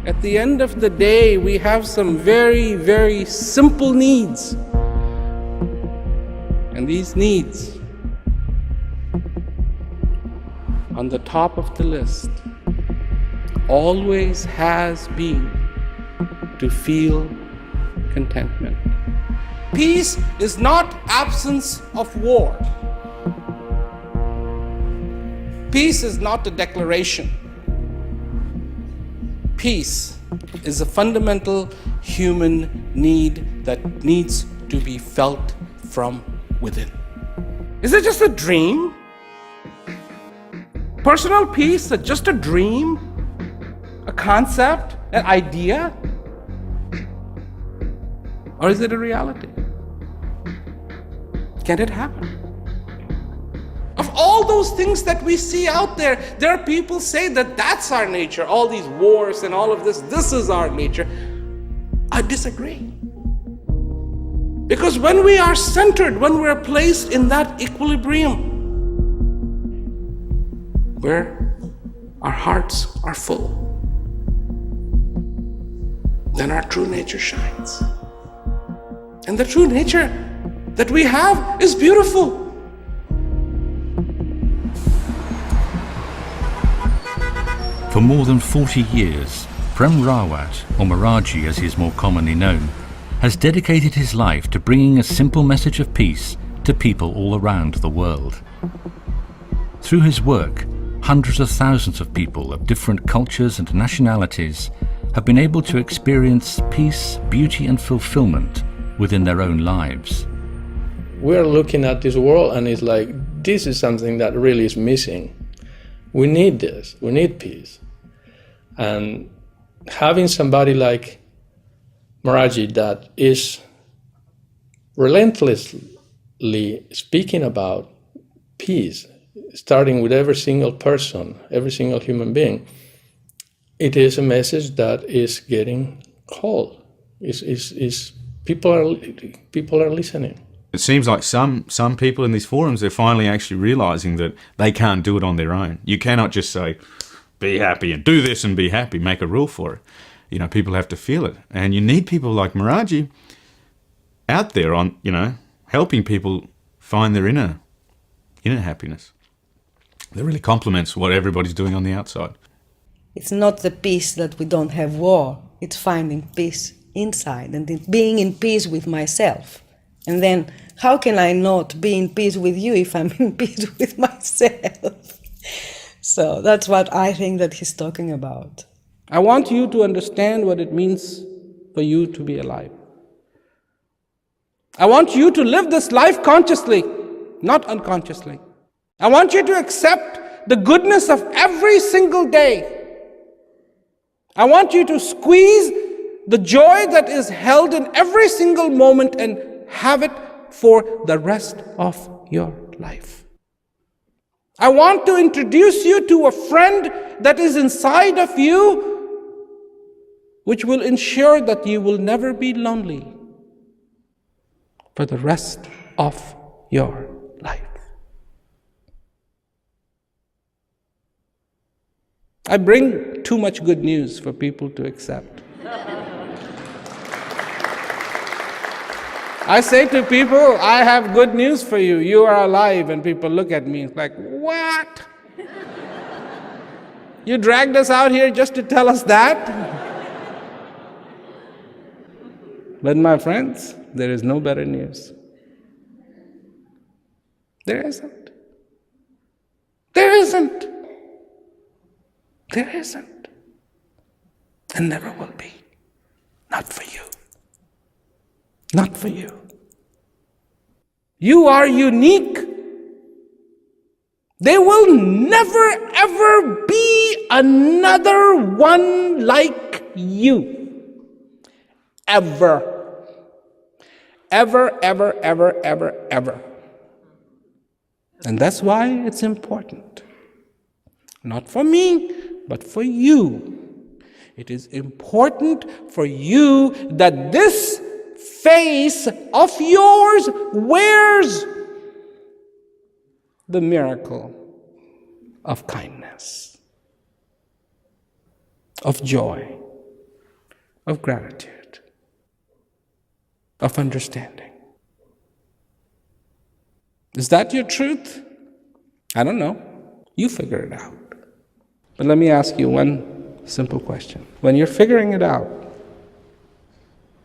At the end of the day, we have some very, very simple needs. And these needs, on the top of the list, always has been to feel contentment. Peace is not absence of war. Peace is not a declaration. Peace is a fundamental human need that needs to be felt from within. Is it just a dream? Personal peace is just a dream? A concept? An idea? Or is it a reality? Can it happen? Of all those things that we see out there, there are people say that that's our nature, all these wars and all of this is our nature. I disagree. Because when we are centered, when we're placed in that equilibrium, where our hearts are full, then our true nature shines. And the true nature that we have is beautiful. For more than 40 years, Prem Rawat, or Maharaji as he is more commonly known, has dedicated his life to bringing a simple message of peace to people all around the world. Through his work, hundreds of thousands of people of different cultures and nationalities have been able to experience peace, beauty and fulfillment within their own lives. We're looking at this world and it's like, this is something that really is missing. We need this, we need peace. And having somebody like Maharaji that is relentlessly speaking about peace, starting with every single person, every single human being, it is a message that is getting called. People are listening. It seems like some people in these forums, they're finally actually realizing that they can't do it on their own. You cannot just say, be happy and do this and be happy, make a rule for it. You know, people have to feel it. And you need people like Maharaji out there on, you know, helping people find their inner happiness. That really complements what everybody's doing on the outside. It's not the peace that we don't have war. It's finding peace inside and it's being in peace with myself. And then how can I not be in peace with you if I'm in peace with myself? So that's what I think that he's talking about. I want you to understand what it means for you to be alive. I want you to live this life consciously, not unconsciously. I want you to accept the goodness of every single day. I want you to squeeze the joy that is held in every single moment and have it for the rest of your life. I want to introduce you to a friend that is inside of you, which will ensure that you will never be lonely for the rest of your life. I bring too much good news for people to accept. I say to people, I have good news for you. You are alive. And people look at me like, what? You dragged us out here just to tell us that? But my friends, there is no better news. There isn't. There isn't. There isn't. And never will be. Not for you. Not for you. You are unique. There will never ever be another one like you. Ever. Ever, ever, ever, ever, ever. And that's why it's important. Not for me, but for you. It is important for you that this face of yours wears the miracle of kindness, of joy, of gratitude, of understanding. Is that your truth? I don't know. You figure it out. But let me ask you one simple question. When you're figuring it out,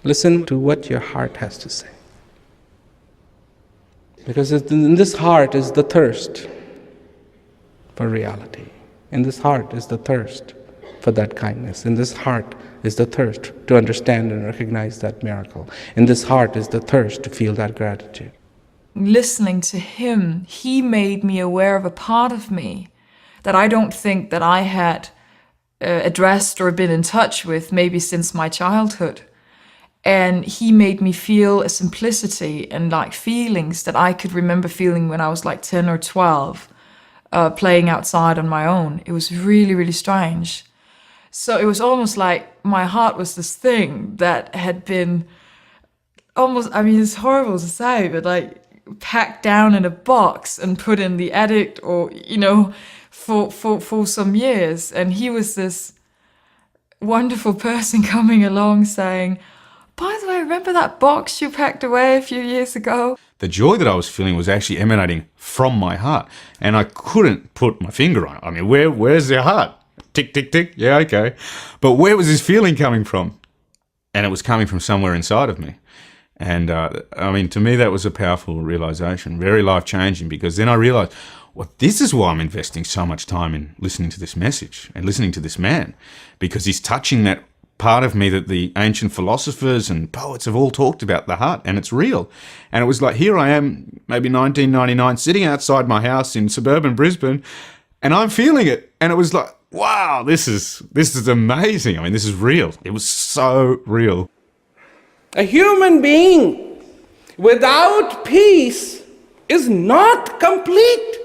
listen to what your heart has to say. Because in this heart is the thirst for reality. In this heart is the thirst for that kindness. In this heart is the thirst to understand and recognize that miracle. In this heart is the thirst to feel that gratitude. Listening to him, he made me aware of a part of me that I don't think that I had addressed or been in touch with maybe since my childhood. And he made me feel a simplicity and like feelings that I could remember feeling when I was like 10 or 12, playing outside on my own. It was really, really strange. So it was almost like my heart was this thing that had been almost, I mean, it's horrible to say, but like packed down in a box and put in the attic or, you know, for some years. And he was this wonderful person coming along saying, by the way, remember that box you packed away a few years ago? The joy that I was feeling was actually emanating from my heart, and I couldn't put my finger on it. I mean, where's your heart? Tick, tick, tick. Yeah, okay. But where was this feeling coming from? And it was coming from somewhere inside of me. And I mean, to me, that was a powerful realization, very life-changing, because then I realized, well, this is why I'm investing so much time in listening to this message and listening to this man, because he's touching that part of me that the ancient philosophers and poets have all talked about, the heart, and it's real. And it was like, here I am, maybe 1999, sitting outside my house in suburban Brisbane, and I'm feeling it. And it was like, wow, this is amazing. I mean, this is real. It was so real. A human being without peace is not complete.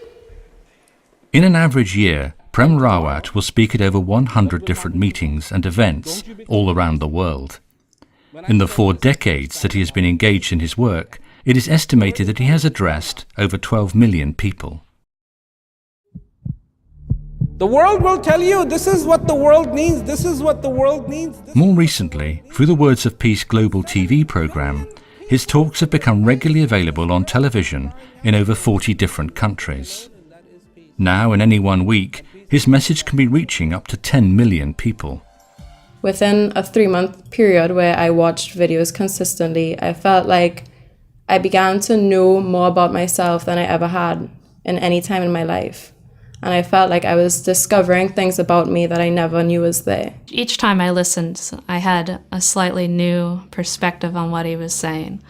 In an average year, Prem Rawat will speak at over 100 different meetings and events all around the world. In the 4 decades that he has been engaged in his work, it is estimated that he has addressed over 12 million people. The world will tell you this is what the world needs, this is what the world needs. More recently, through the Words of Peace Global TV program, his talks have become regularly available on television in over 40 different countries. Now, in any one week, his message can be reaching up to 10 million people. Within a 3-month period where I watched videos consistently, I felt like I began to know more about myself than I ever had in any time in my life. And I felt like I was discovering things about me that I never knew was there. Each time I listened, I had a slightly new perspective on what he was saying.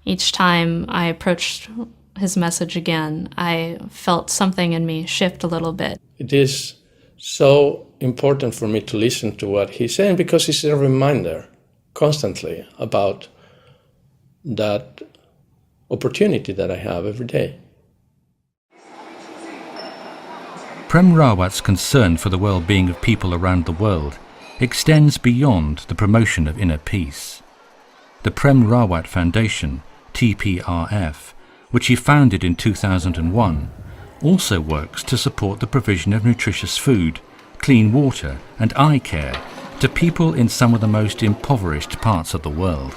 Each time I approached his message again, I felt something in me shift a little bit. It is so important for me to listen to what he's saying because it's a reminder constantly about that opportunity that I have every day. Prem Rawat's concern for the well-being of people around the world extends beyond the promotion of inner peace. The Prem Rawat Foundation, TPRF, which he founded in 2001, also works to support the provision of nutritious food, clean water and eye care to people in some of the most impoverished parts of the world.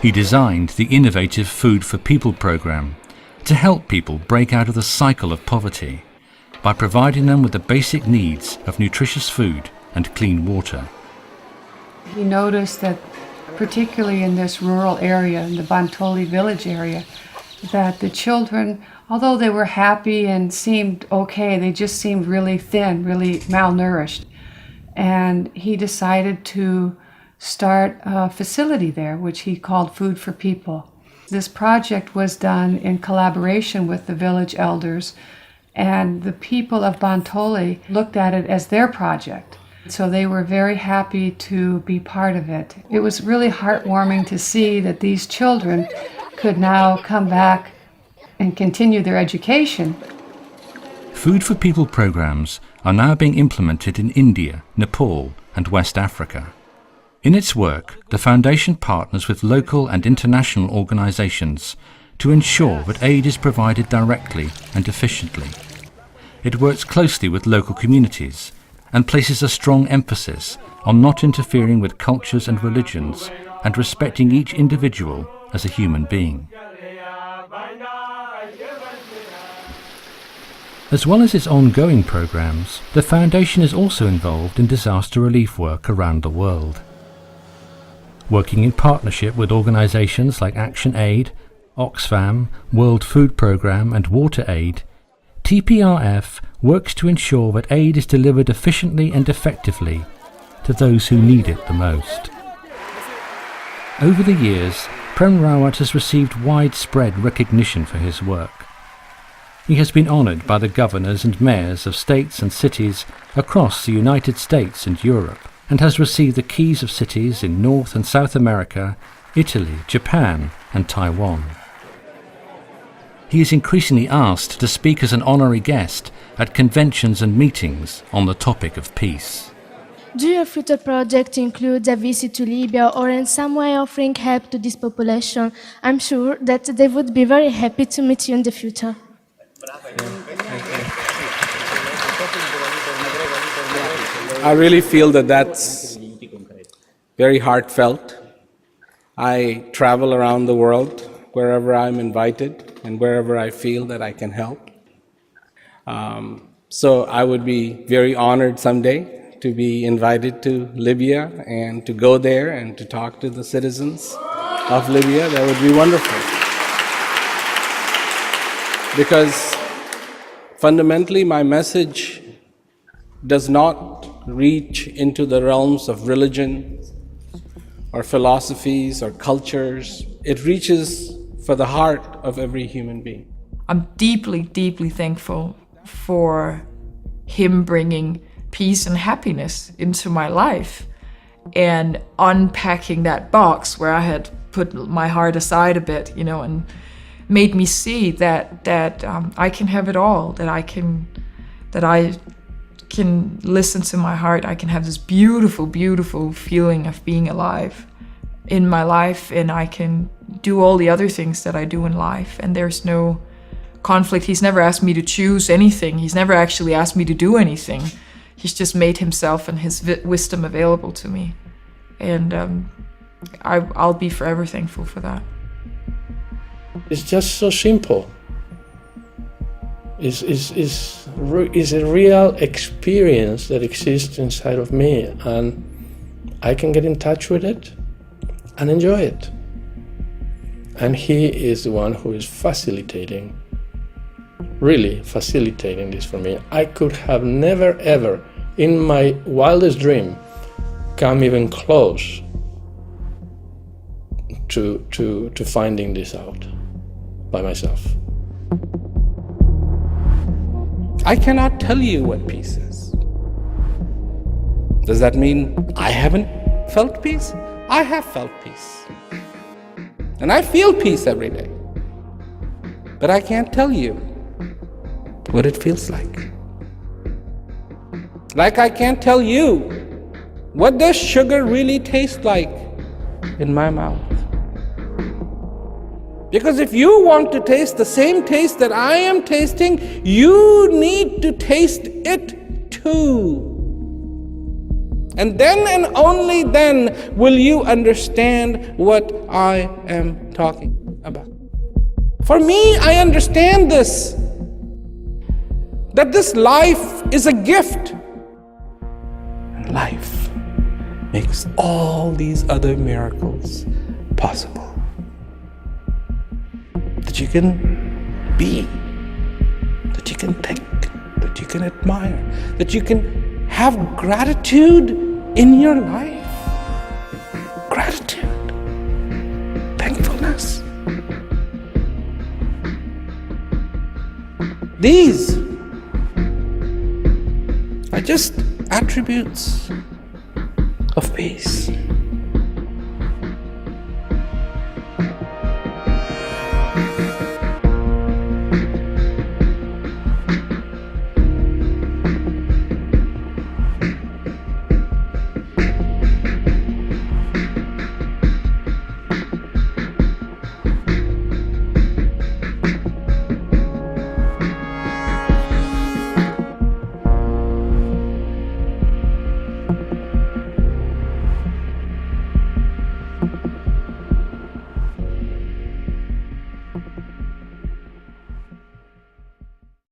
He designed the innovative Food for People program to help people break out of the cycle of poverty by providing them with the basic needs of nutritious food and clean water. He noticed that, particularly in this rural area, in the Bantoli village area, that the children, although they were happy and seemed okay, they just seemed really thin, really malnourished. And he decided to start a facility there, which he called Food for People. This project was done in collaboration with the village elders, and the people of Bantoli looked at it as their project. So they were very happy to be part of it. It was really heartwarming to see that these children could now come back and continue their education. Food for People programs are now being implemented in India, Nepal and West Africa. In its work, the Foundation partners with local and international organisations to ensure that aid is provided directly and efficiently. It works closely with local communities and places a strong emphasis on not interfering with cultures and religions and respecting each individual as a human being. As well as its ongoing programs, the Foundation is also involved in disaster relief work around the world. Working in partnership with organisations like Action Aid, Oxfam, World Food Programme and Water Aid, TPRF works to ensure that aid is delivered efficiently and effectively to those who need it the most. Over the years, Prem Rawat has received widespread recognition for his work. He has been honoured by the governors and mayors of states and cities across the United States and Europe, and has received the keys of cities in North and South America, Italy, Japan and Taiwan. He is increasingly asked to speak as an honorary guest at conventions and meetings on the topic of peace. Do your future project include a visit to Libya or in some way offering help to this population? I'm sure that they would be very happy to meet you in the future. I really feel that that's very heartfelt. I travel around the world wherever I'm invited and wherever I feel that I can help. So I would be very honored someday to be invited to Libya and to go there and to talk to the citizens of Libya. That would be wonderful. Because fundamentally, my message does not reach into the realms of religion or philosophies or cultures. It reaches for the heart of every human being. I'm deeply, deeply thankful for him bringing peace and happiness into my life and unpacking that box where I had put my heart aside a bit, and made me see that I can have it all, that I can listen to my heart. I can have this beautiful, beautiful feeling of being alive in my life, and I can do all the other things that I do in life, and there's no conflict. He's never asked me to choose anything. He's never actually asked me to do anything. He's just made himself and his wisdom available to me, and I'll be forever thankful for that. It's just so simple. It's a real experience that exists inside of me, and I can get in touch with it and enjoy it. And he is the one who is really facilitating this for me. I could have never ever, in my wildest dream, come even close to finding this out by myself. I cannot tell you what peace is. Does that mean I haven't felt peace? I have felt peace. And I feel peace every day. But I can't tell you what it feels like. Like I can't tell you what does sugar really taste like in my mouth. Because if you want to taste the same taste that I am tasting, you need to taste it too. And then and only then will you understand what I am talking about. For me, I understand this, that this life is a gift. And life makes all these other miracles possible. That you can be, that you can think, that you can admire, that you can have gratitude in your life. Gratitude, thankfulness. These are just attributes of peace.